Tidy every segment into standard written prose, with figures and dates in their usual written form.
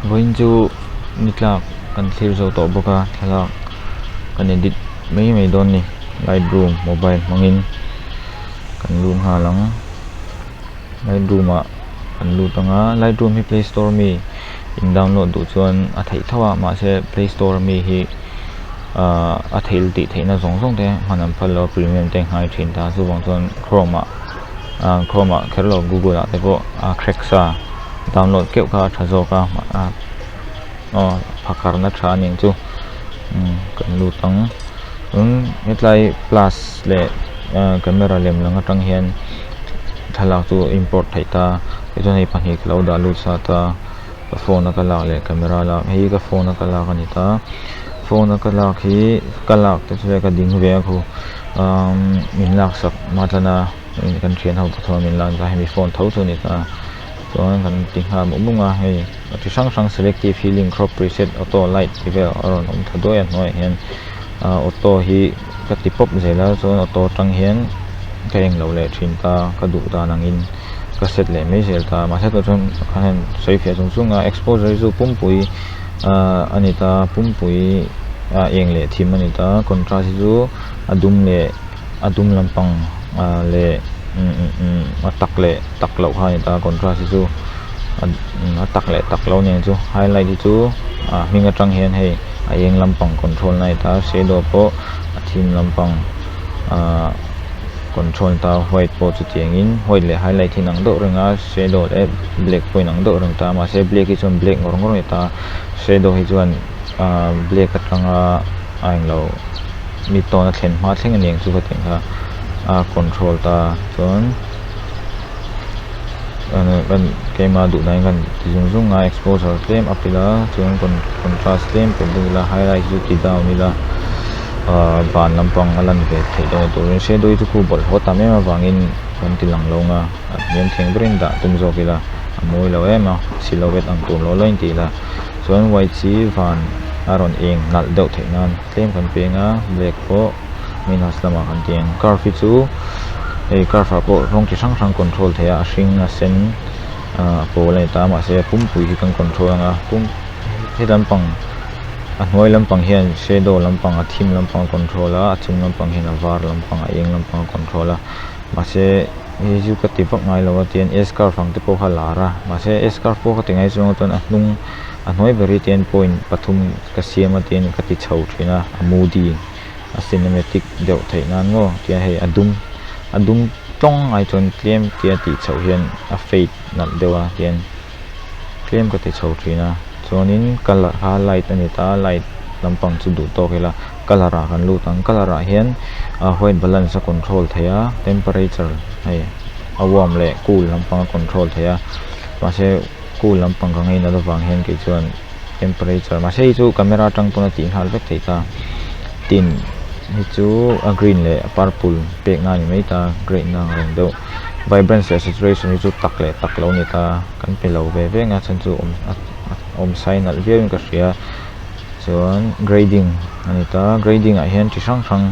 Voin chu nitlak kan thlir zo to boka thalak kan edit mai don ni Lightroom mobile mangin kan lum ha lang Lightroom a kan lu tanga Lightroom hi Play Store mi in download du chuan a thei thawa ma se Play Store mi hi a theil ti theina zong te manam phalo premium te ngai thin ta chu bang chuan Chrome kherlo Google a te ko a crack sa download keu ka thazo ka phakar na tha ning chu kan lu tang hetlai plus le camera lem langa tang hian thalak chu import thaita chu nei pahnih lo da lu sa ta phone ka lak le camera la hei ka phone ka lak ani ta phone ka lak hi ka lak te chu ka ding ve khu min lak sak matana kan thian ho thon min lan za hemi phone tho chu ni ta chuan kan ti ha munga hei ti sang selective healing crop preset auto light level aron thadoi an noi hian auto hi ka ti pop zela chuan auto tang hian ka eng lo le thin ta ka du ta nangin ka set le mai zel ta ma se to chuan khanen sei fia chunga exposure zu pumpui anita pumpui eng le thim anita contrast zu adum lampang le tak lo ha ta contrast chu tak lo ne chu highlight chu minga tang hian hei eng lampang control nai ta shadow po thim lampang control ta white po chu tiangin white le highlight hi nang do renga shadow le black po nang do reng ta ma se black hi chon black ngor ta shadow hi chuan black atanga aing lo mi to na thlen ma thleng ani chu ka ting ha control ta chon kan kema du nai kan zung exposure claim apila chon contrast claim pendula highlight ju ti down nila ban lampang alan ve thei do to shadow chu ku bol hota me ma wangin kan tilang longa yen theng brin da tum zo kila amoi lo ema silhouette ang tum lo loin ti la chon white chi van aron eng nal deuh theinan claim kan penga black po minus lama kan tiang curve chu curve po rong chi sang control thea hring a sen po le ta ma se pumpui hi kan control anga pum he lampang hnuai lampang hian shadow lampang a thim lampang control a chung lampang hian a var lampang a eng lampang control a ma se hi ju ka ti vak ngai lo tian s curve phang te po halara ma se s curve po ka tingai chung ton a hnung a hnuai beri ten point pathum ka siama ten ka ti chho thina a moody a cinematic deuh theinan ngo tia hei adum tong ai chon claim tia ti chho hian a fade nal dewa tian claim ka ti chho thina chonin color highlight ani ta light lampang chu du to kela color a kan lu tang color a hian white balance a control theya temperature hei a warm le cool lampang control theya ma se cool lampang ka ngai na lo wang hian ke chuan temperature ma se chu camera tang puna ti hal vek theita tin hi chu a green le a purple pek na ni mai ta green na reng do vibrance le saturation hi chu tak lo ni ta kan pe lo ve ve nga chan chu om sign al viewing ka ria chuan grading ani ta grading a hian chi sang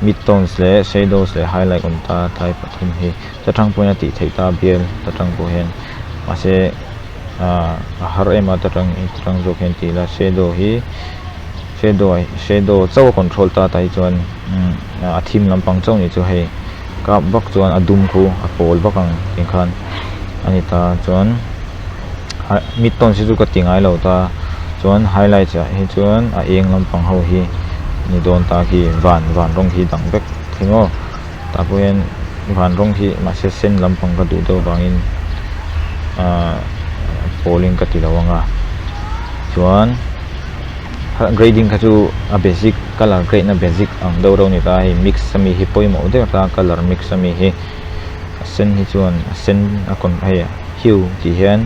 mid tones le shadows le highlight on ta type pathum hi tatang point ti theita bial tatang po hian ma se har ema tatang zo khen ti la shadow chaw control ta tai chuan a thim lampang chaw ni chu hei ka bak chuan adum khu a pol bakang king khan ani ta chuan mid tone si chu ka tingai lo ta chuan highlight cha hi chuan a eng lampang ho hi ni don ta ki van rong hi dang bek thingo ta poin van rong hi ma se sen lampang ka du do bangin polling ka ti lawanga chuan grading ka chu a basic color grade na basic ang do ro ni ta hi mix sami hi poimo de ta color mix sami hi sen hi chuan sen a kon hei hue ti hian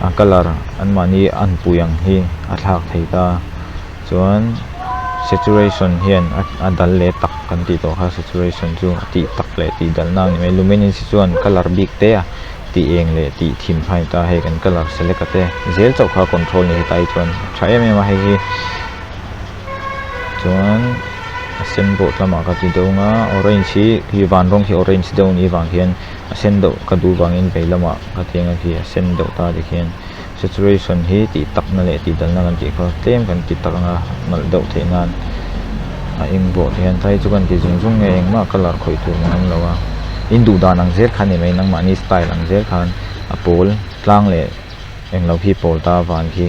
a color an mani an puyang hi a thak theita chuan saturation hian a dal le tak kan ti to ha saturation chu ti tak le ti dal na ni mai luminance chuan color big te a ti eng le ti thim phai ta he kan color select ate zel chau kha control ni tai chuan thai me ma hi chuan sen bo lama ka ti do nga orange hi van rong hi orange do ni wang hian sen do ka du wangin beilama ka tenga hi sen do ta de hian saturation hi ti tak na le ti dal na kan ti kho tlem kan ti tak anga mal deuh the nan a eng bo hian thai chu kan ti zung zung nge eng ma color khoi tu ngam lawa in du dan ang zer khan ni mai nang ma ni style ang zer khan a pol tlang le eng lo hi pol ta van khi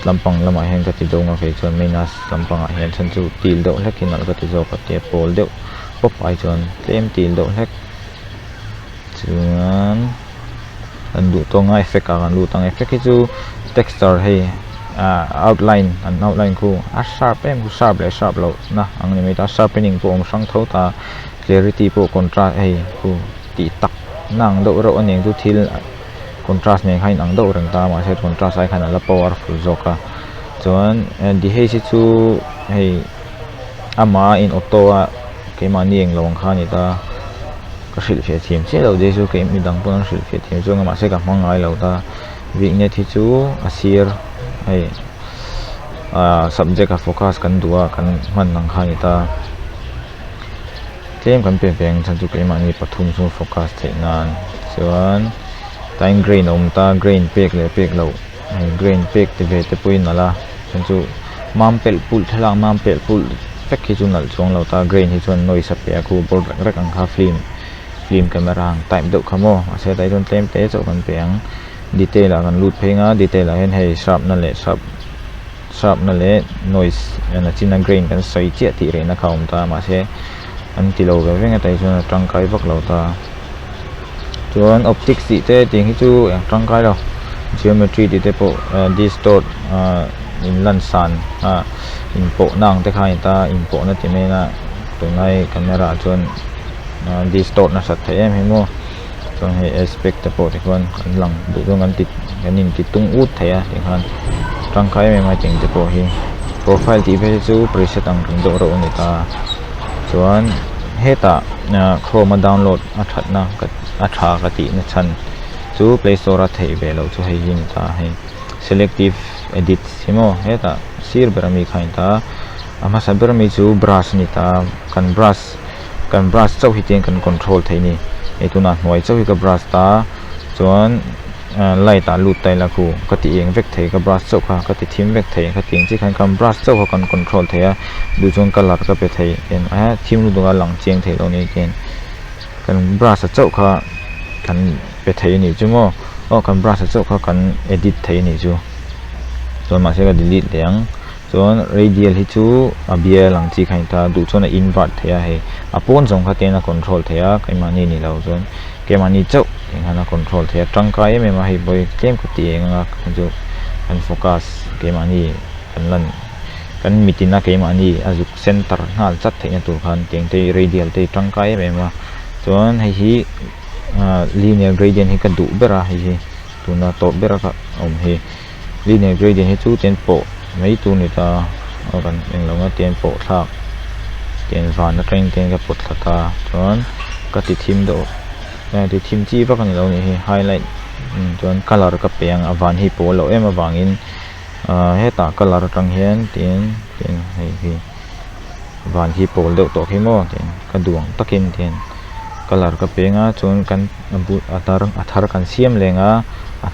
lampang lama hen ka ti do nga kai chon minas lampang a hen chan chu til do lekin al ka ti zo ka te pol deuh pop ai chon tlem til do lek chuan an du to nga effect a kan lu tang effect hi chu texture hei outline an outline ku a sharp em ku sharp le sharp lo na ang ni mai ta sharpening po om sang tho ta clarity po contrast hei ku ti tak nang do ro aning tu thil contrast ne khain ang do rang ta ma se contrast ai khan ala powerful zoka chuan di hei si chu hei ama in auto a ke mani eng long kha ni ta ka hril fe thim che lo de chu ke mi dang pon hril fe thim chu nga ma se ka hmangai lo ta weakness hi chu asir hei subject a focus kan duwa kan man nang kha ni ta tlem kan pe peng chan chu ke mani pathum chu focus theinan chuan time grain om ta grain pek le pek lo hei grain pek te ve te puin ala chan chu mam pel pul thalang mam pel pul pek hi chu nal chong lo ta grain hi chuan noise a pe ku bor rek ang kha film camera ang time deuh khamo ase tai don tlem te chaw kan peng detail a kan lut phenga detail a hen hei sharp na le noise ana china grain kan soi che ti re na khawm ta ma se an ti lo ve venga tai chuan tang kai vak lo ta chuan optics ti te ting hi chu tang kai lo geometry ti te po distort in lan san in po nang te khai ta in po na ti me na tu nai camera chuan distort na sat the em hemo chuan he aspect te po te kon kan lang du dong an ti ganin ti tung ut thaya ti khan tang kai me ma ting te po hi profile ti ve chu preset ang ring do ro ni ta chuan heta chroma download a that na ka a tha ka ti na chan chu play store a thei ve lo chu hei hin ta hei selective edit hemo heta sir berami khain ta ama sa berami chu brush ni ta kan brush chau hi ten kan control thei ni etuna hnuai chau hi ka brush ta chuan light a lut tai la ku ka ti eng vek thei ka brush chau kha ka ti thim vek thei ka ting chi khan kan brush chau kha kan control thei a du chung color ka pe thei en a thim lu dunga lang cheng thei lo ni ten kan brush chau kha kan pe thei ni chu mo kan brush chau kha kan edit thei ni chu chuan ma se ka delete leng chuan radial hi chu a bia lang chi khain ta du chuna invert thea he apon jong kha tena control thea kai mani ni lo chuan ke mani chau engana control thea tangkai me ma hi boy tlem ko ti enga chu kan focus ke mani kan lan kan mitina ke mani azuk center ngal chat theina tur khan teng te radial te tangkai me ma chuan hei hi linear gradient hi ka du bera hi tuna to bera ka om hi linear gradient hi chu ten po mấy tu này ta ở gần bên lòng tiền bộ thạc tiền vàng nó tranh tiền cái bột thật ta chọn cái thì thím độ này thì thím chi bắc này lâu này highlight chọn color cái bèn vàng hi bộ lâu em vàng in hết ta color trắng hiền tiền hay thì vàng hi bộ độ tổ khi mua tiền cái đường tắc in tiền color cái bèn á chọn cái atar cái xiêm lên á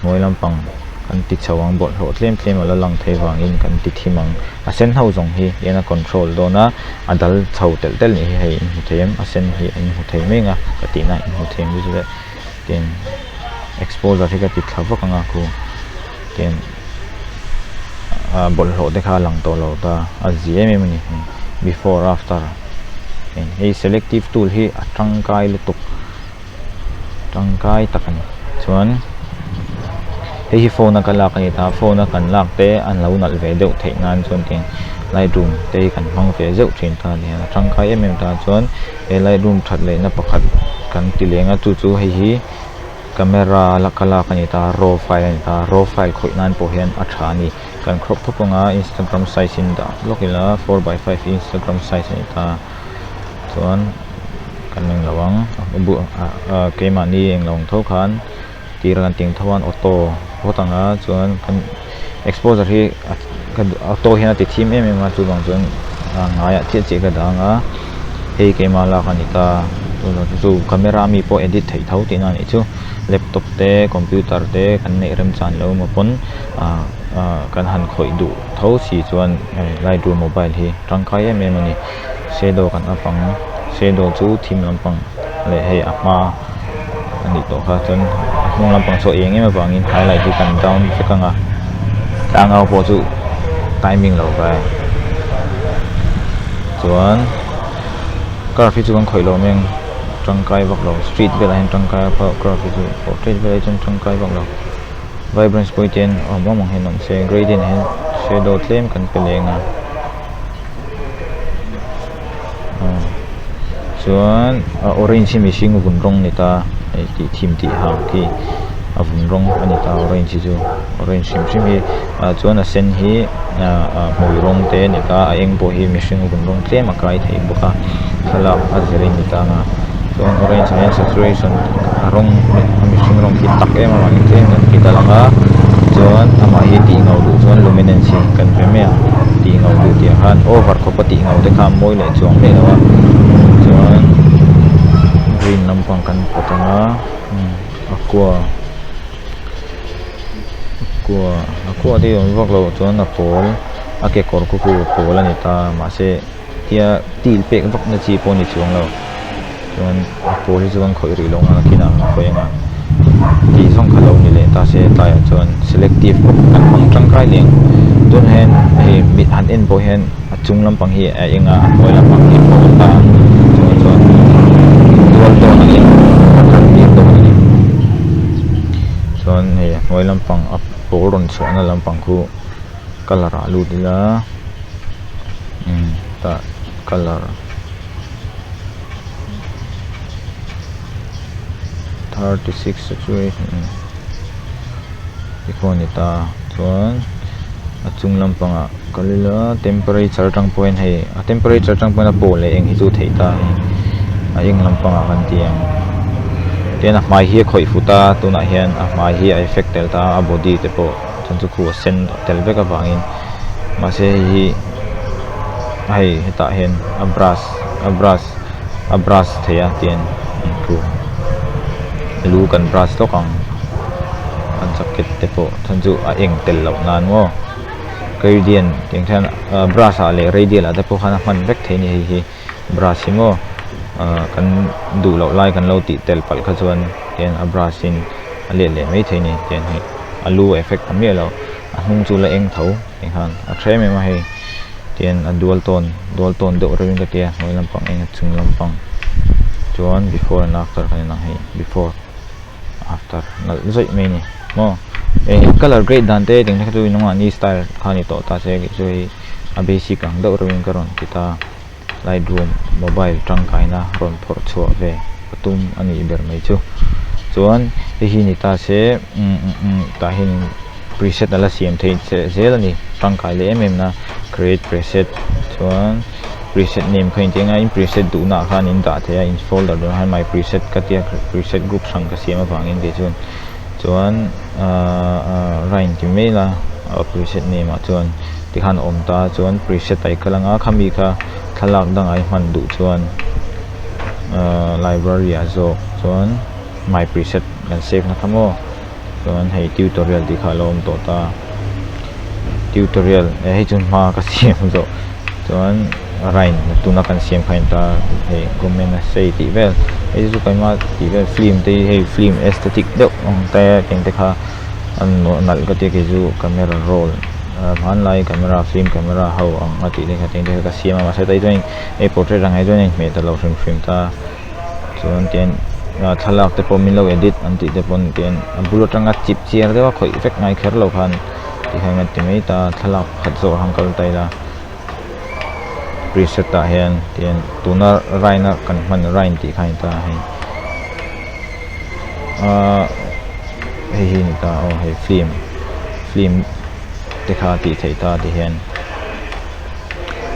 mỗi làm bằng kan ti chawang bot ho tlem ala lang thei wangin kan ti thimang a sen ho jong hi ena control dona adal chho tel ni hei in huthem a sen hi in huthem menga ka ti na in huthem ju le ten exposure hi ka ti thawak anga ku ten bol ho dekha lang to lo ta a gmm ni before after ten hei selective tool hi atangkai lutuk tangkai takan chuan hei phone kan lak ani ta phone kan lak te an lo nal ve deuh thei nan chuan tin lightroom te kan hmang ve zeuh thin ta ni tangkai ta chuan e lightroom that le na pakhat kan ti lenga chu hei hi camera la kala kan ta raw file ani ta raw file khoi nan po hian a tha ni kan crop thopunga Instagram size in da lokila 4x5 Instagram size ani ta chuan kan nang lawang bu ke mani eng long tho khan tiran ting thawan auto hotanga chuan kan exposure hi kan auto hian ti thim em ma chu bang chuan ngaya che ka danga hei ke mala khanita chu camera mi po edit thei thau ti na ni chu laptop te computer te kan nei rem chan lo ma pon kan han khoi du tho si chuan Lightroom mobile hi tangkai em ani shadow kan apang shadow chu thim lampang le hei ama ani to kha chuan hung lampang so eng em awangin highlight hi kan down sekanga tangau po chu timing lo ka chuan graphic chu kan khoi lo meng tangkai bak lo street bela hin tangkai pa graphic chu portrait bela chung tangkai bak lo vibrance point ten mong hen nom se gradient hen shadow claim kan pelenga chuan orange missing vun rong ni ta ti thim ti hang ki avun rong ani ta orange chu orange sim hi chuan a sen hi moi rong te ni ta a eng po hi missing vun rong claim a kai thei boka khala a zerin ni ta nga chuan orange hen saturation rong missing rong ki tak em ma ni claim kan ki talanga chuan ama hi ti ngau du chuan luminance kan ve me ti ngau du ti han over ko pati ngau te kham moi le chuang le lawa chuan green lampang kan potanga aqua ti on vak lo chuan a pol a ke kor ku pol ani ta ma se tia til pek vak na chi pon ni chuang lo chuan a pol hi chuan khoi ri lo nga kina khoenga ti song khalo ni le ta se ta chuan selective kan hang tangkai leng tun hen he mit han en bo hen a chung lampang hi a enga moi lampang hi pon ta chuan dual tone ni kan ti to ni chuan he moi lampang a pol ron chuan lampang khu color alu dila ta color 36 saturation ikon ita chuan achung lampanga kalila temperature tang point hei a temperature tang point a pol le eng hi chu thei ta a eng lampanga kan tiang ten a mai hi khoi futa tuna hian a mai hi a effect tel ta a body te po chun chu khu sen tel veka bangin ma se hi hei heta hen a brush theya ten khu lu kan brush to kang an jacket te po chun chu a eng tel lo nan ngo gradient ting than brush a le radial a te po khana man vek the ni hi brush hi ngo kan du lo lai kan lo ti tel pal kha chuan ten a brush in a le mai the ni ten hi alu effect am me lo a hung chu la eng tho ting han a thre me ma hei ten a dual tone do rin ka tia noi lampang eng chung lampang chuan before and after kan na hei before after ngal zoi me ni mo color grade dan te ting ka tu nonga ni style khani to ta se gi zoi a basic ang do rin ka ron kita Lightroom mobile tang kaina ron phor chu ve patum ani ber mai chu chuan hi ni ta se ta hin preset ala siam thei zel ani tang kai le na create preset chuan preset name khain tenga in preset du na khan in da the in folder do han my preset ka tia preset group sang ka siam awangin de chuan rain ti mela preset name a chuan ti khan om ta chuan preset ai kalanga khami kha thalak dang ai man du chuan library a zo chuan my preset kan save na khamo chuan hei tutorial ti kha lom to ta tutorial hei chun ma ka siam zo chuan rain tuna kan siam khain ta hei comment na sei ti vel hei chu kai ma ti vel film te hei film aesthetic do ta keng te kha an no nal ka te ke ju camera roll man lai camera film camera how ang ati de kha teng de ka siam ma sai tai join e portrait rang ai join me ta lo film ta chuan ten thalak te pom min lo edit anti te pon ten bullet ranga chip chiar dewa khoi effect ngai kher lo khan ti hanga ti mei ta thalak khat zo hangkal tai la preset ta hian ten tuna raina kan man rain ti khain ta hei hi ni ta hei film te kha ti thei ta ti hian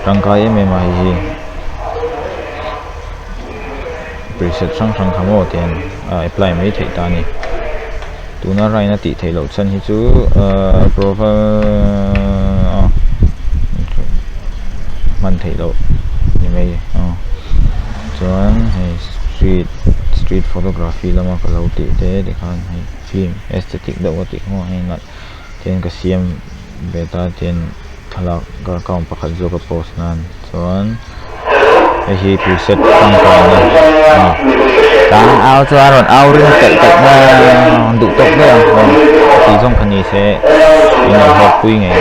rangkai em ma hi preset sang khamo ten apply mai thei ta ni tuna raina ti thei lo chan hi chu profile man thei lo ni mai chuan hei street street photography lama kalau ti te dikhan film aesthetic da wati ho hai ngat ten ka siam beta ten thalak gar kaum pakhat zo ka post nan chuan hi preset tang ka na tang ao chuan ao rin tek tek na du tok de ti jong khani se ina hot pui nge